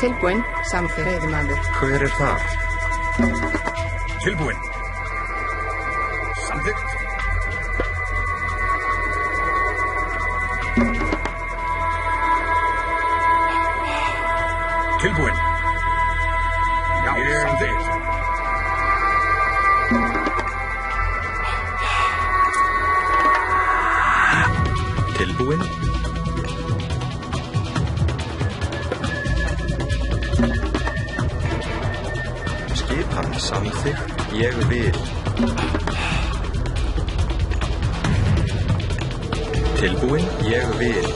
Tilbúinn, samþykkt, veiðimaður. Hver það? Tilbúinn. Samþykkt. Tilbúinn. Já, samþykkt. Tilbúinn. Skipan samþykkt, ég vil. Tilbúinn, ég vil.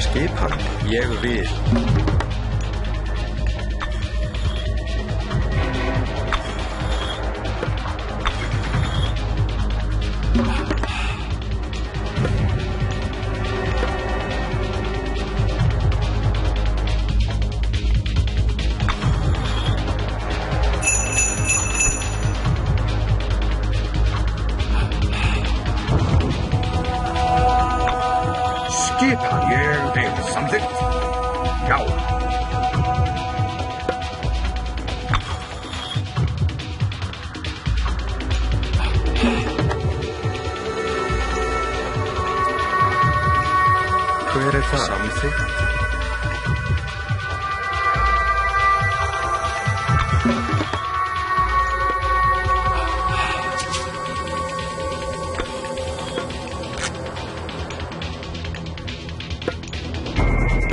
Skipan, ég vil. Skipan, ég vil. Samþykkt. Já. Hver það? Samþykkt.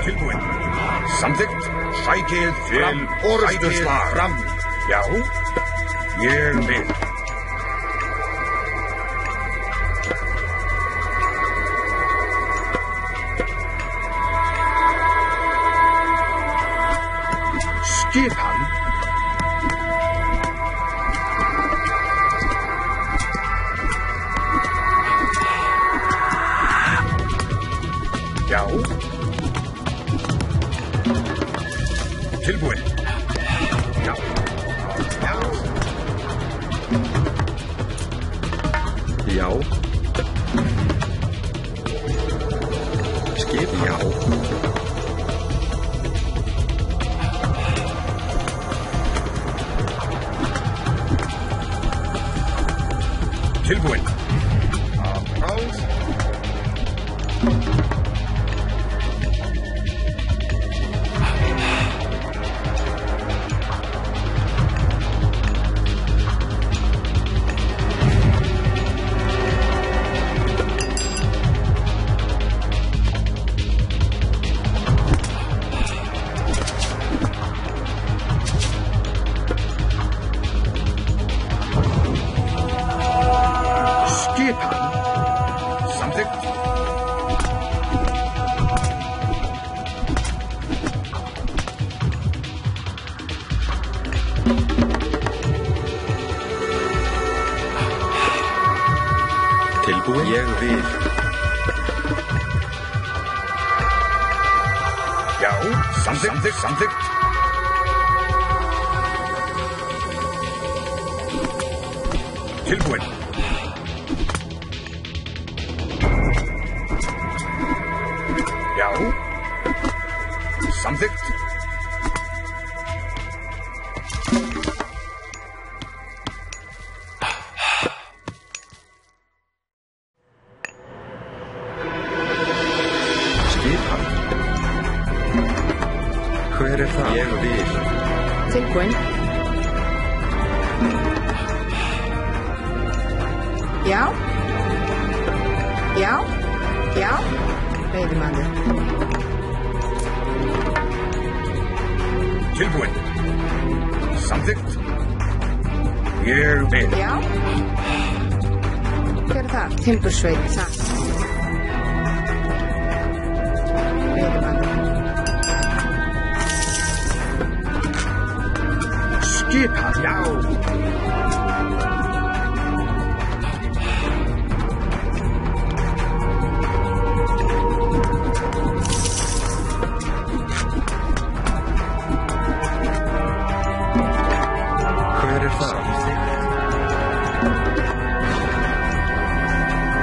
Tilbúinn. Samþykkt. Sækið fram. Orðstöðslag. Fram. Já. Ég vil. Skipan. Já. Tilbúinn. Já. Já. Já. Skipan. Já. Tilbúinn. Applaus. Skipan. Samþykkt. Tilbúinn, ég vil. Já. Samþykkt. Samþykkt. Tilbúinn. Já. Samþykkt. Skipan. Hver það? Ég vil. Tilbúinn. Já. Já. Já. Veiðimaður. Tilbúinn. Samþykkt. Ég vil. Já. Hver það? Timbursveit. Takk. Veiðimaður. Skipan. Já. Hver er það?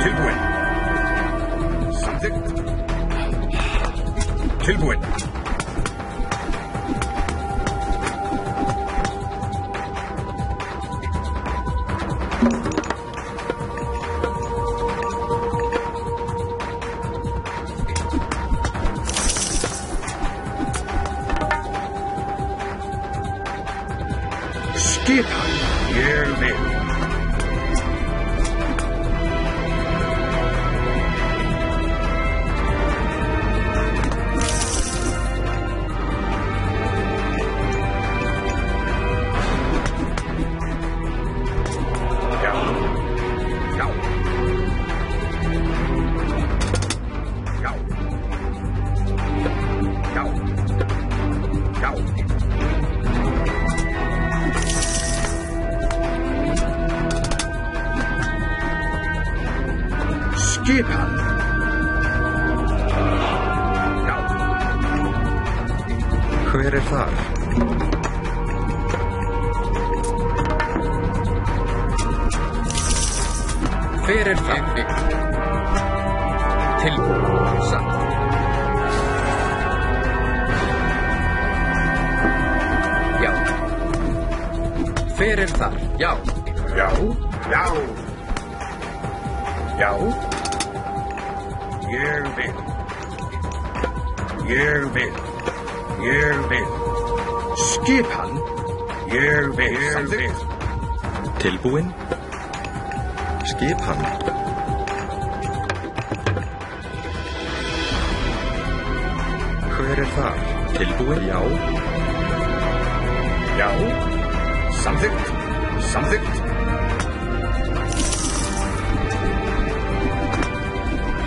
Tilbúin. Samþykkt. Tilbúin. Skipan. Ég vil. Skipan. Já. Hver er þar? Hver er það? Tilbúin. Satt. Já. Hver er þar? Já. Já. Já. Já. Ég vil. Ég vil. Ég vil. Skipan. Ég vil. Samþykkt. Tilbúin? Skipan. Hver er þar? Tilbúin? Já. Já. Samþykkt. Samþykkt.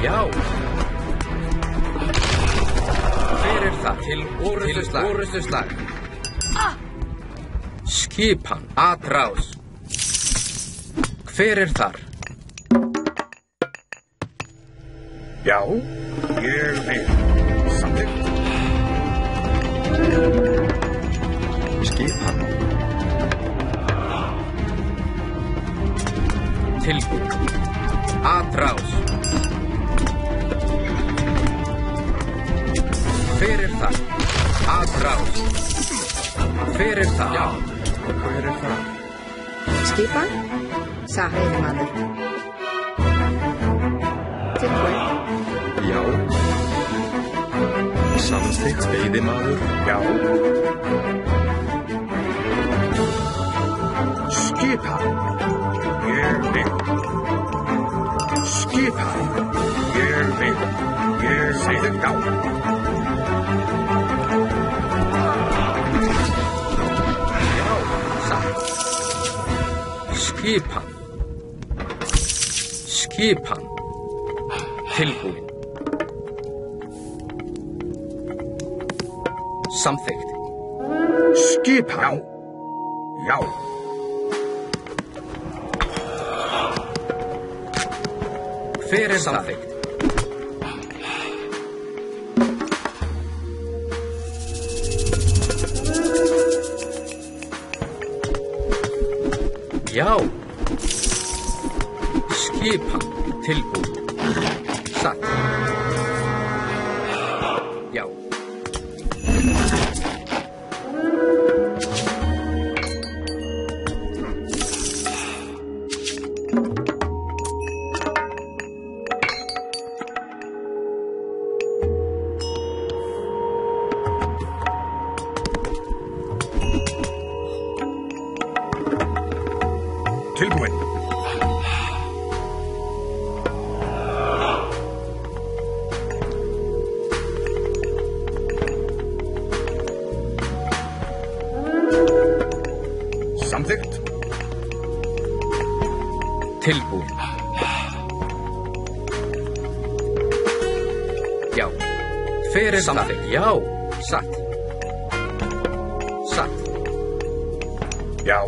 Já. Hver er það? Til orustuslag. Skipan. Atrás. Hver er þar? Já. Ég vil. Samþykkt. Skipan. Tilbúin. Atrás. Hver er það? Atrás. Hver er það? Já. Hver er þar? Skipan. Veiðimaður. Tilbúin. Já. Samþykkt veiðimaður. Já. Skipan. Ég vil. Skipan. Ég vil. Ég samþykkt. Já. Já. Satt. Skipan. Skipan. Tilbúin. Samþykkt. Skipan. Já. Já. Hver er samþykkt? Já. Skipan. Tilbúin. Satt. Já. Tilbúin. Samþykkt. Tilbúin. Já. Hver er samþykkt? Já. Satt. Satt. Já.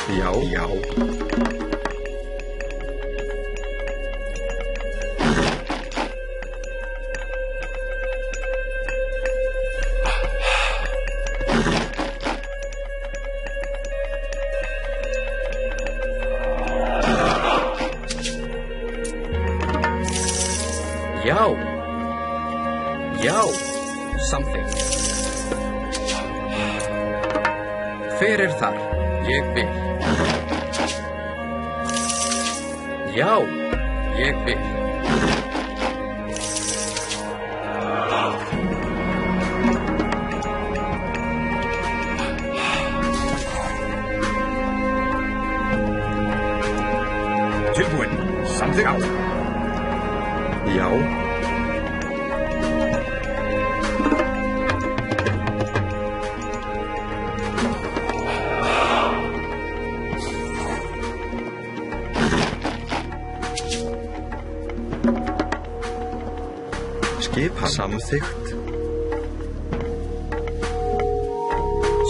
Já. Já. Já. Já. Samþykkt. Hver þar? Ég vil. Já, ég vil. Tilbúin. Samþykkt. Já. Skipan. Samþykkt.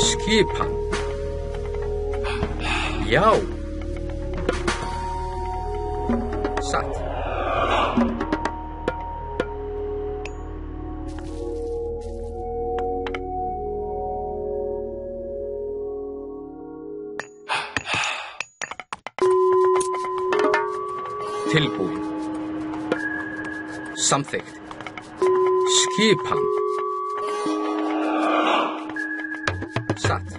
Skipan. Já. Satt. Tilbúin. Samþykkt. Skipan. Satt.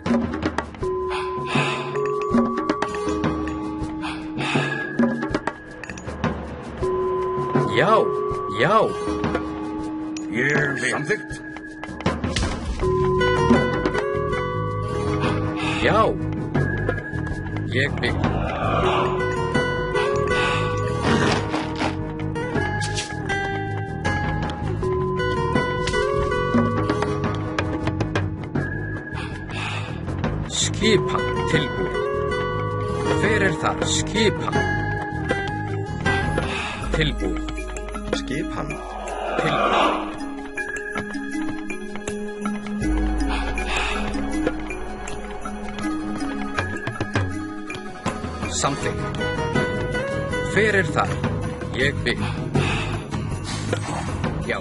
Já, já. Ég vil. Samþykkt. Já. Ég vil. Skipan. Tilbúin. Hver þar? Skipan. Tilbúin. Skipan. Tilbúin. Samþykkt. Hver þar? Ég vil. Já.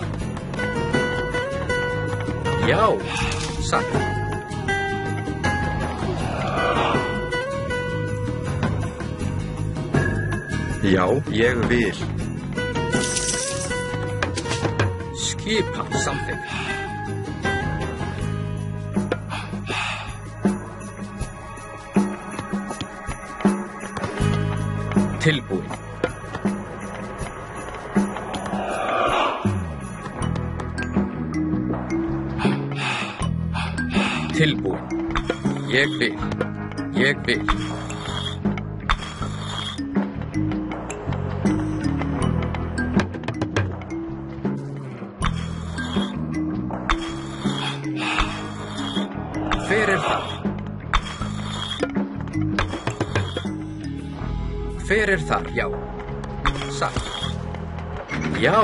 Já. Satt. Já, ég vil. Skipan. Samþykkt. Tilbúin. Tilbúin. Ég vil. Ég vil. Hver þar? Hver þar? Já. Satt. Já.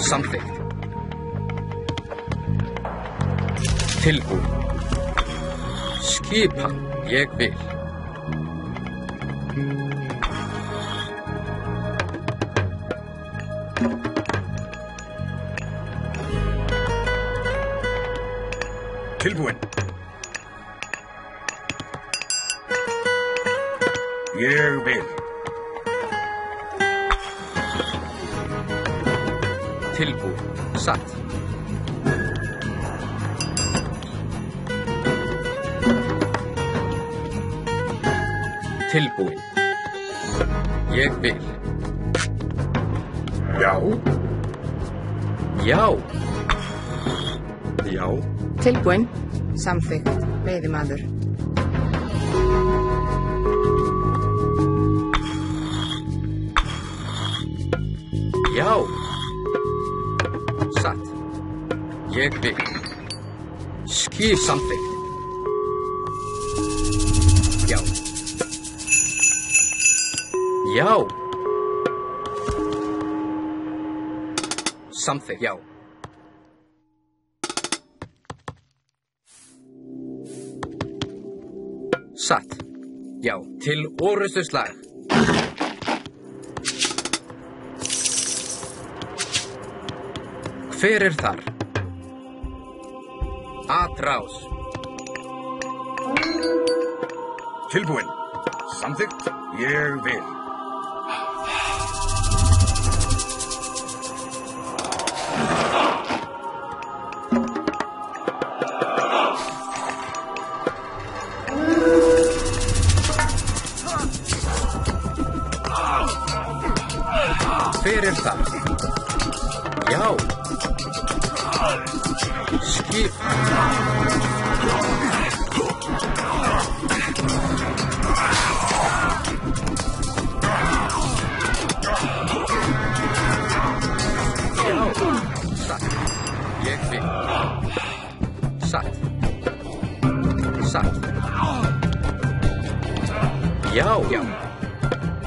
Samþykkt. Tilbúin. Skipan. Ég vil. Tilbúin. Ég vil. Tilbúin. Satt. Tilbúin. Ég vil. Já. Já. Já. Tilbúin. Samþykkt. Veiðimaður. Já. Satt. Ég vil. Skip. Samþykkt. Já. Já. Samþykkt. Já. Satt. Já. Til orrustuslag. Hver þar? Atrás. Tilbúin. Samþykkt. Ég vil. Hver þar? Já. Skip. Satt. Já.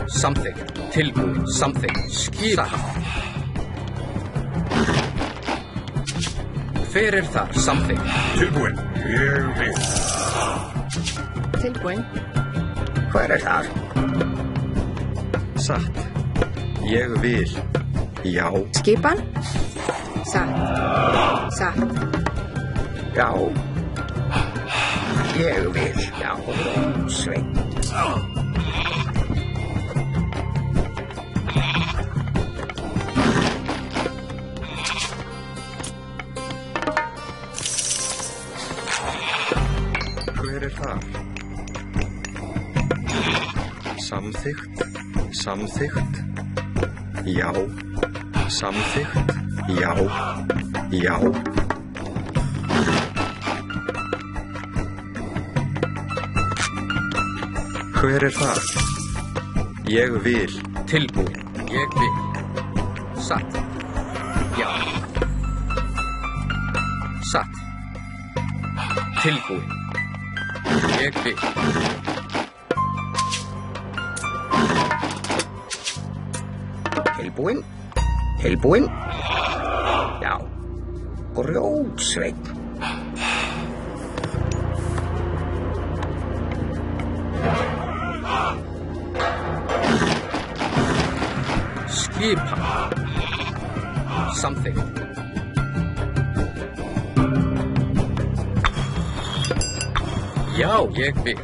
Samþykkt. Tilbúin. Samþykkt. Skip. Hver þar? Samþykkt. Tilbúin. Ég vil. Tilbúin. Hver þar? Satt. Ég vil. Já. Skipan. Satt. Já. Ég vil. Já. Sveinn. Hver þar? Samþykkt. Já. Samþykkt. Já. Hver þar? Ég vil. Tilbúin. Ég vil. Satt. Já. Satt. Tilbúin. Ég vil. Tilbúin. Já. Grjótsveinn. Skipan. Samþykkt. Já, ég vil.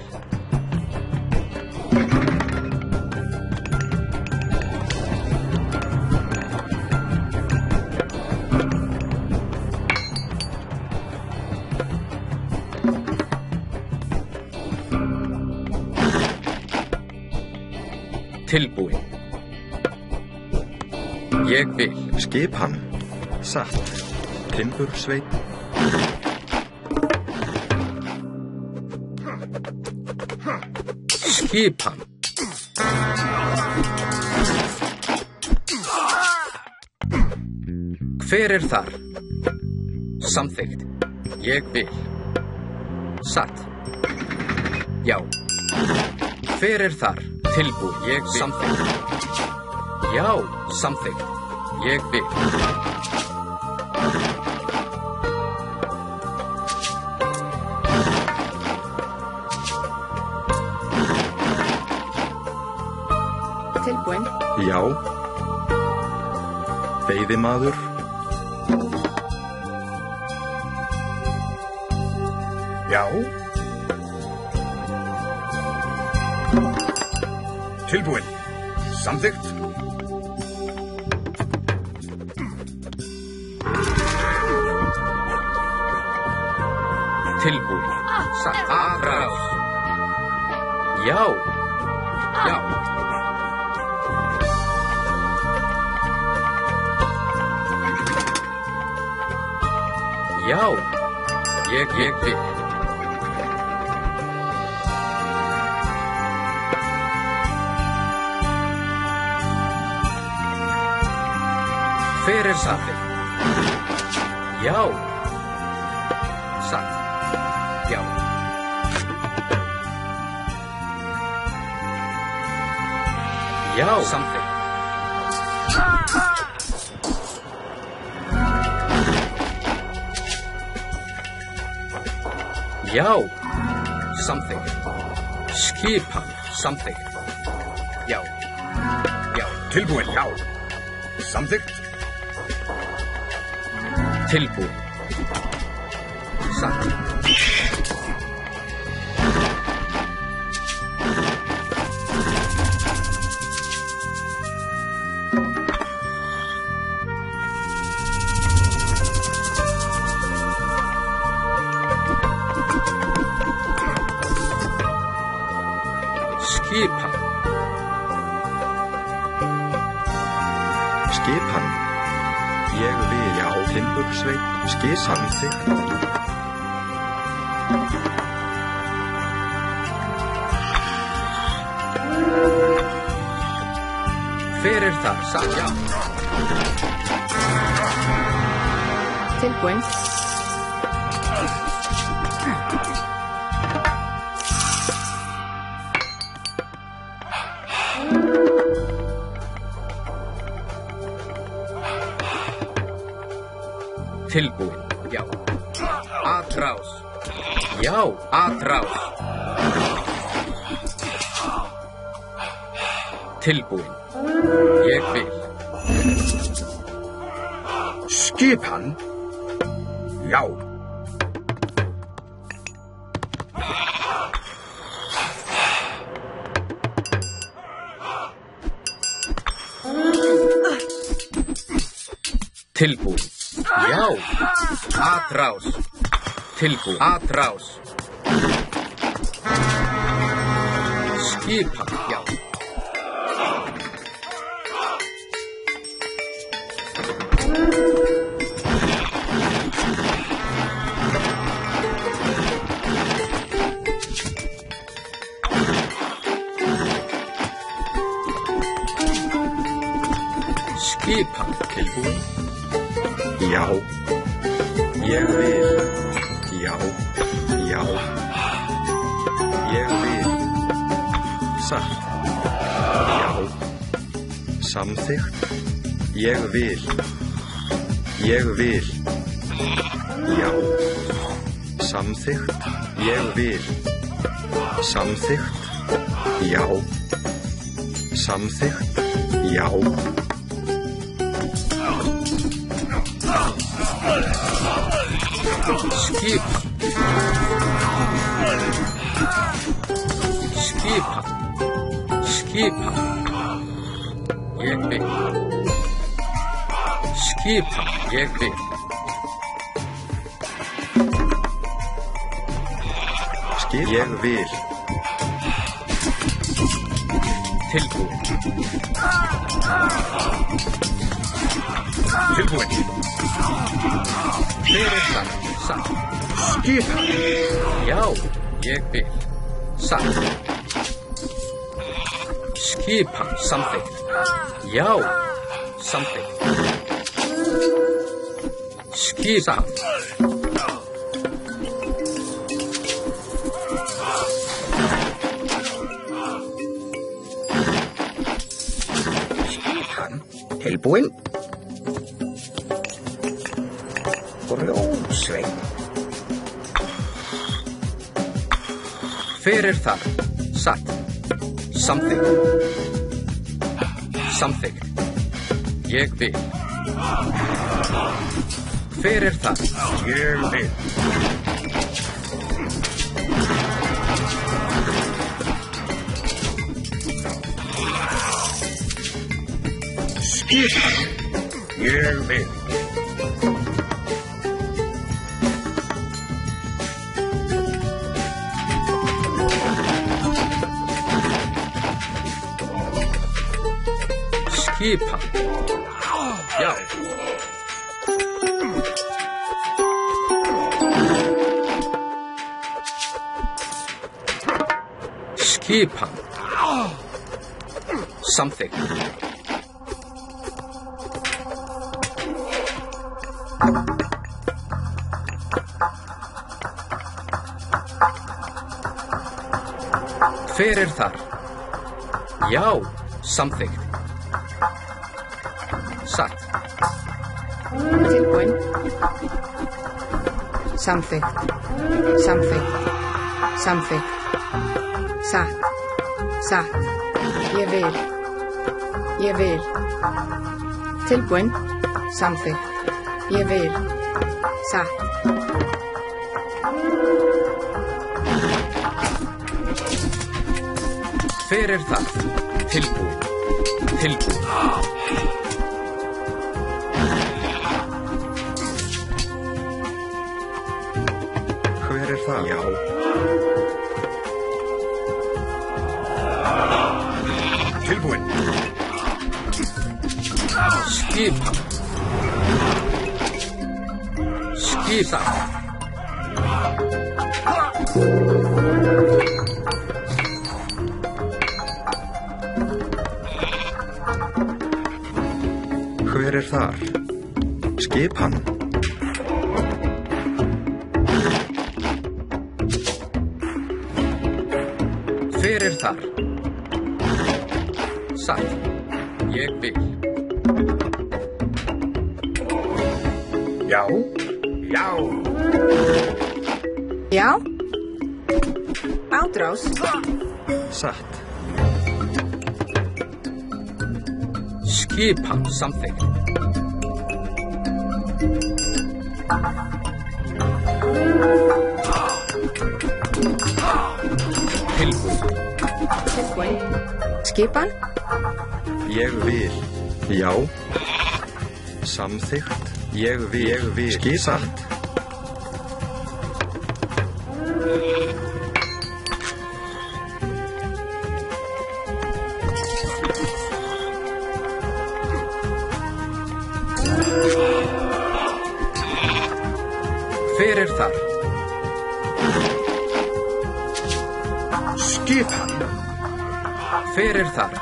Tilbúin. Ég vil. Skipan. Satt. Timbursveinn. Skipan. Hver þar? Samþykkt. Ég vil. Satt. Já. Hver þar? Tilbúin. Ég vil. Samþykkt. Já. Samþykkt. Ég vil. Tilbúin. Já. Veiðimaður. Já. Tilbúin. Samþykkt. Tilbúin. Satt. Aðrás. Já. Já. Já. Ég vil. Hver samþykkt? Já. Satt. Já. Já. Samþykkt. Já. Samþykkt. Skipan. Samþykkt. Já. Já. Tilbúin. Já. Samþykkt. Tilbúin. Satt. Skipan. Skipan. Ég vil já timbursveit. Samþykkt. Hver þar? Satt. Já. Tilbúin. Tilbúin. Já. Atrás. Já, atrás. Tilbúin. Ég vil. Skipan. Já. Tilbúin. Já. Atrás. Tilbúin. Atrás. Skipan. Já. Skipan. Tilbúin. Já. Ég vil. Já. Já. Ég vil. Satt. Já. Samþykkt. Ég vil. Ég vil. Já. Samþykkt. Ég vil. Samþykkt. Já. Samþykkt. Já. Skipan. Skipan. Skipan. Ég vil. Skipan. Ég vil. Ég vil. Tilbúin. Tilbúin. Hver þar? Satt. Skipan. Já, ég vil. Satt. Skipan. Samþykkt. Já, samþykkt. Skipan. Tilbúin. Rósveit. Hver þar? Satt. Samþykkt. Samþykkt. Ég vil. Hver þar? Ég vil. Skipan. Ég vil. Skipan. Já. Skipan. Samþykkt. Hver þar? Já, samþykkt. Satt. Tilbúin. Samþykkt. Samþykkt. Samþykkt. Satt. Satt. Ég vil. Ég vil. Tilbúin. Samþykkt. Ég vil. Satt. Hver þar? Tilbúin. Tilbúin. Hver það? Já. Tilbúin. Skipan. Skipan. Hver þar? Skipan. Hver þar? Satt. Ég vil. Já. Já. Já. Átrás. Satt. Skipan samþykkt. Tilbúin. Skipan. Ég vil. Já. Samþykkt. Ég vil. Skipan. Hver þar? Skipan. Hver þar?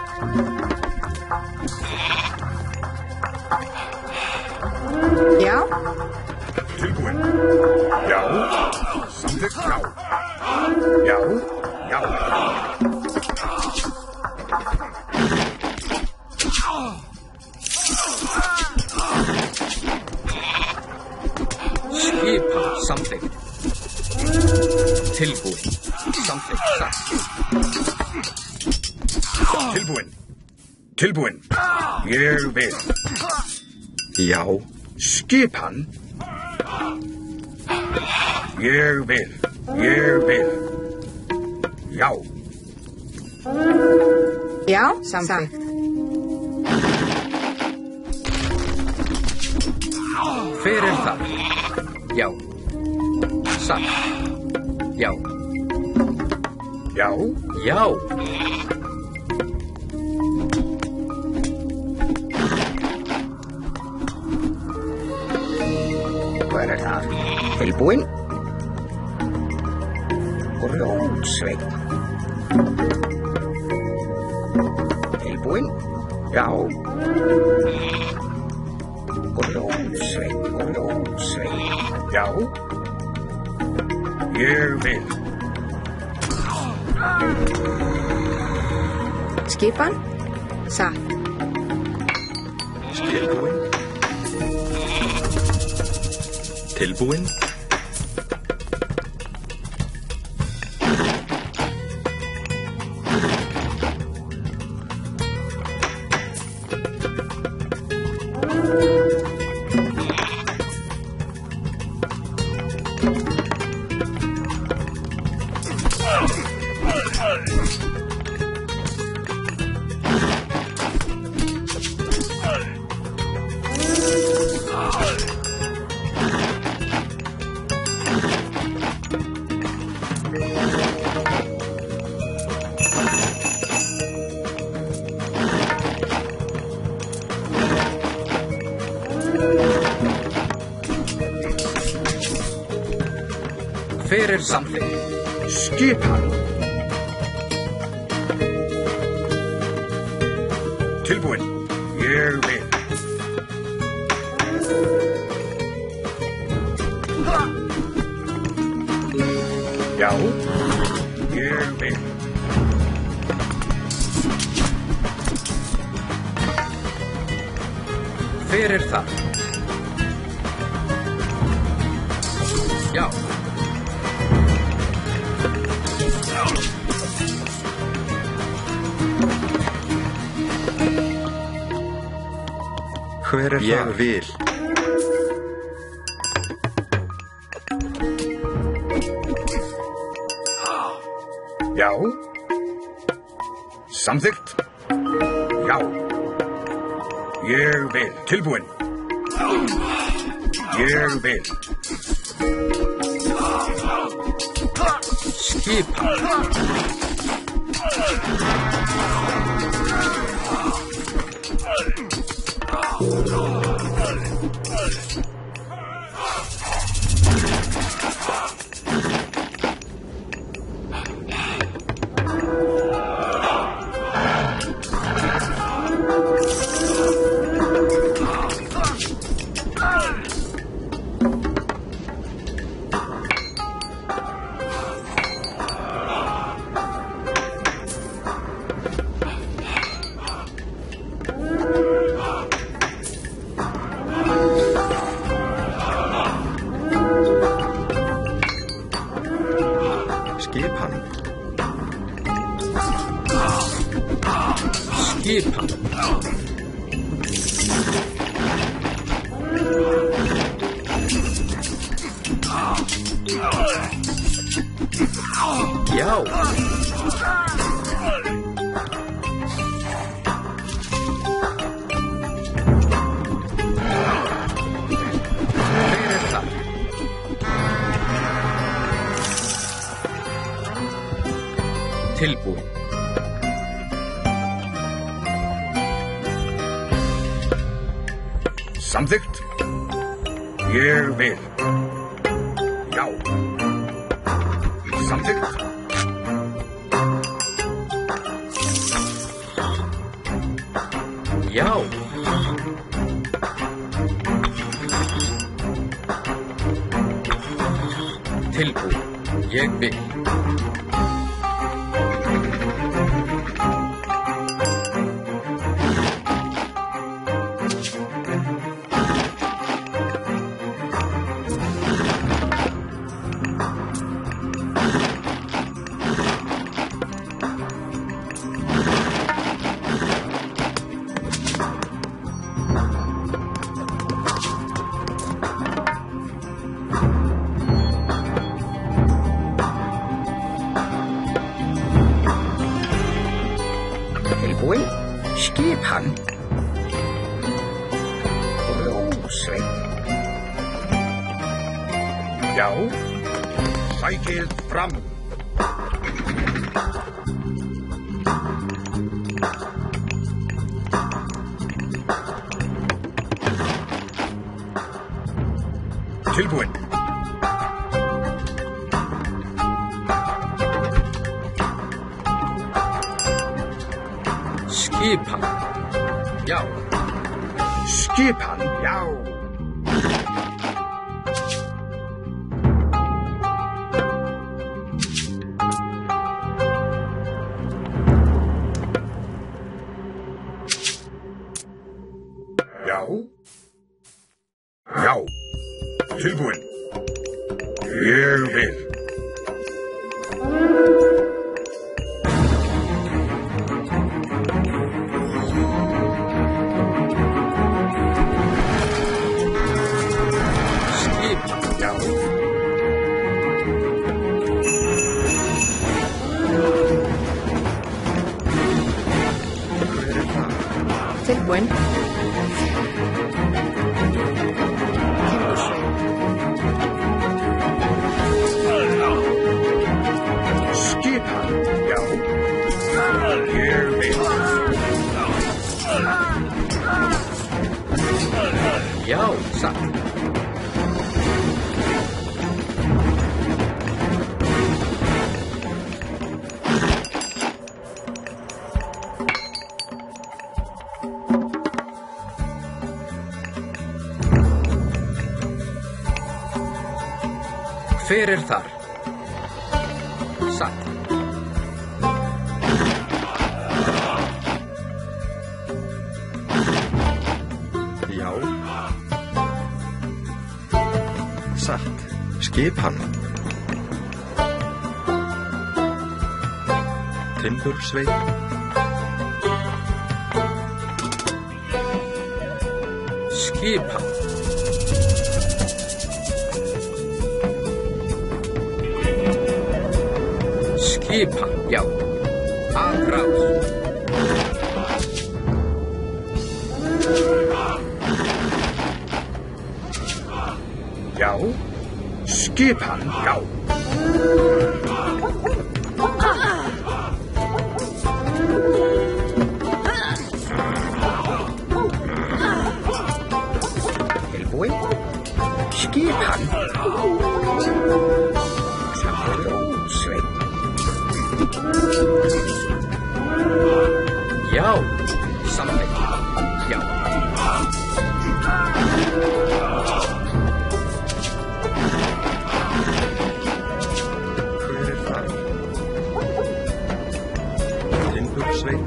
Já. Tilbúin. Já. Samþykkt. Já. Já. Já. Skipan samþykkt. Tilbúin. Samþykkt. Satt. Tilbúin. Tilbúin. Ég vil. Já. Skipan. Ég vil. Ég vil. Já. Já. Samþykkt. Hver þar? Já. Satt. Já. Já. Já. Hver þar? Tilbúin. Grjótsveinn. Tilbúin. Já. Grjótsveinn. Grjótsveinn. Já. Ég vil. Skipan. Satt. Tilbúin. Tilbúin. Hver samþykkt? Skipan. Tilbúin. Ég vil. Já. Ég vil. Hver þar? Já. Hver þar? Ég vil. Já. Samþykkt. Já. Ég vil. Tilbúin. Ég vil. Skipan. Skipan. Já. Tilbúin. Samþykkt. Ég vil. Já. Samþykkt. Já. Tilbúin. Ég vil. Tilbúin. Skipan. Rósveit. Já. Sækið fram. Tilbúin. Skipan. Já. Skipan. Já. Já. Já. Tilbúin. Ég vil. Já. Tilbúin. Skipan. Já. Ég vil. Já, satt. Hver þar? Satt. Já. Satt. Skipan. Timbursveit. Skipan. Skipan, já. Aðrás. Já. Skipan. Já. Tilbúin. Skipan. Rósveit. Já. Samþykkt. Já. Hver þar? Timbursveit.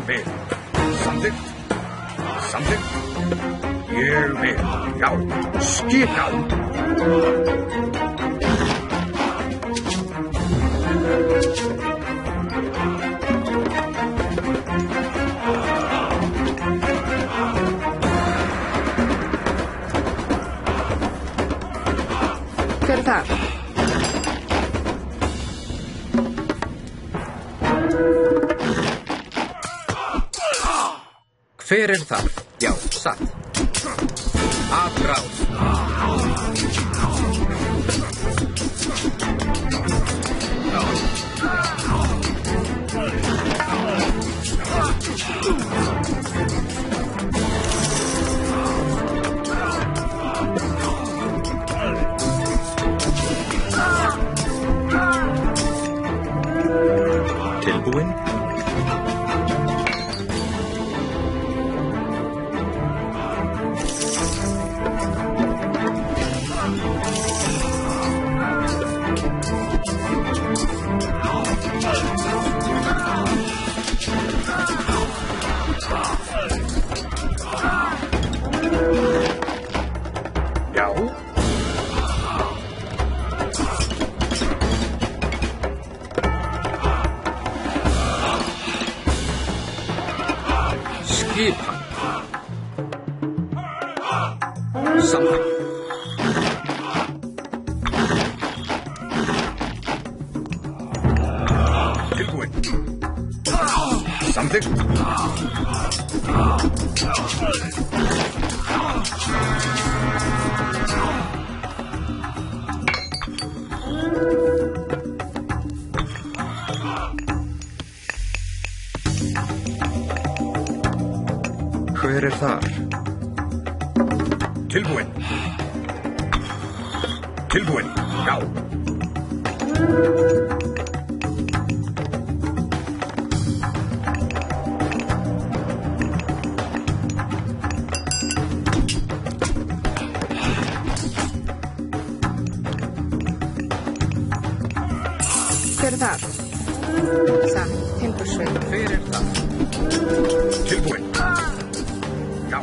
vil. Samþykkt. Samþykkt. Ég vil. Já. Skip já. Hver þar? Hver þar? Já, satt. Afráð. Tilbúin? Já. Skipan. Samþykkt. Tilbúin. Samþykkt. Hver þar? Tilbúin. Tilbúin. Já. Hver þar? Satt. Timbursveit. Hver þar? Tilbúin. Já.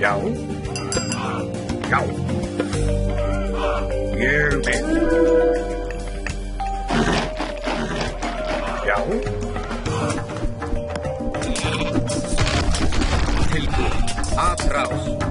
Já. Já. Ég vil. Já. Tilbúin. Afráð.